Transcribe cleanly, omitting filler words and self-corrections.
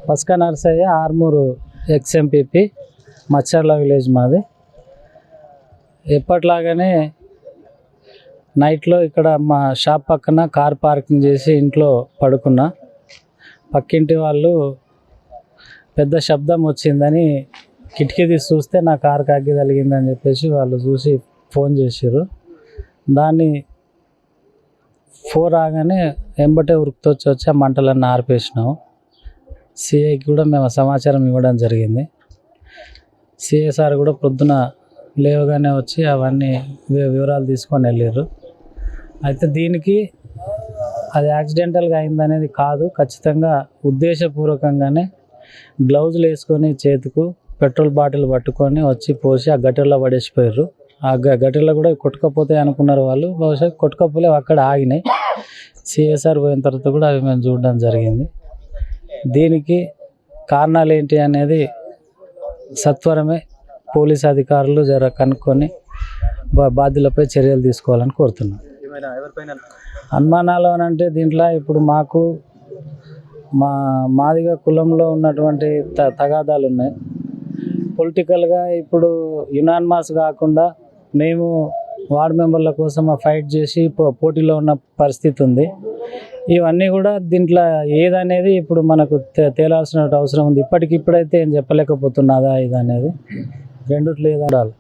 పస్కా Narsaiah Armoor ex-MPP Macharla village మాది. ఎప్పట్లాగానే నైట్లో ఇక్కడ మా షాప్ పక్కన కార్ పార్కింగ్ చేసి ఇంట్లో పడుకున్నా. పక్కింటి వాళ్ళు పెద్ద శబ్దం వచ్చిందని కిటికీ తీసి చూస్తే నా కారుకి అగ్గి తగిలిందని చెప్పేసి వాళ్ళు చూసి ఫోన్ చేసారు. దాన్ని 4 రాగానే వెంబటే వచ్చి ఆ మంటలన్నీ ఆర్పేసినాము. సిఐకి కూడా మేము సమాచారం ఇవ్వడం జరిగింది. సిఐ సార్ కూడా పొద్దున లేవగానే వచ్చి అవన్నీ వివరాలు తీసుకొని వెళ్ళారు. అయితే దీనికి అది యాక్సిడెంటల్గా అయిందనేది కాదు, ఖచ్చితంగా ఉద్దేశపూర్వకంగానే గ్లౌజులు వేసుకొని చేతికు పెట్రోల్ బాటిల్ పట్టుకొని వచ్చి పోసి ఆ గట్టెల్లో పడేసిపోయారు. ఆ గట్టెల్లో కూడా కొట్టుకపోతాయి అనుకున్నారు వాళ్ళు, బహుశా కొట్టుకపోలే, అక్కడ ఆగినాయి. సిఎస్ఆర్ పోయిన తర్వాత కూడా అవి మేము చూడడం జరిగింది. దీనికి కారణాలు ఏంటి అనేది సత్వరమే పోలీస్ అధికారులు కనుక్కొని బాధ్యులపై చర్యలు తీసుకోవాలని కోరుతున్నాం. అనుమానాలు అని అంటే దీంట్లో ఇప్పుడు మాకు మాదిగా కులంలో ఉన్నటువంటి తగాదాలు ఉన్నాయి. పొలిటికల్గా ఇప్పుడు యునానిమస్ కాకుండా మేము వార్డు మెంబర్ల కోసం ఫైట్ చేసి పోటీలో ఉన్న పరిస్థితి ఉంది. ఇవన్నీ కూడా దీంట్లో ఏదనేది ఇప్పుడు మనకు తేలాల్సిన అవసరం ఉంది. ఇప్పటికిప్పుడైతే ఏం చెప్పలేకపోతున్నదా ఇది అనేది రెండిట్లో ఏదో ఉండాలి.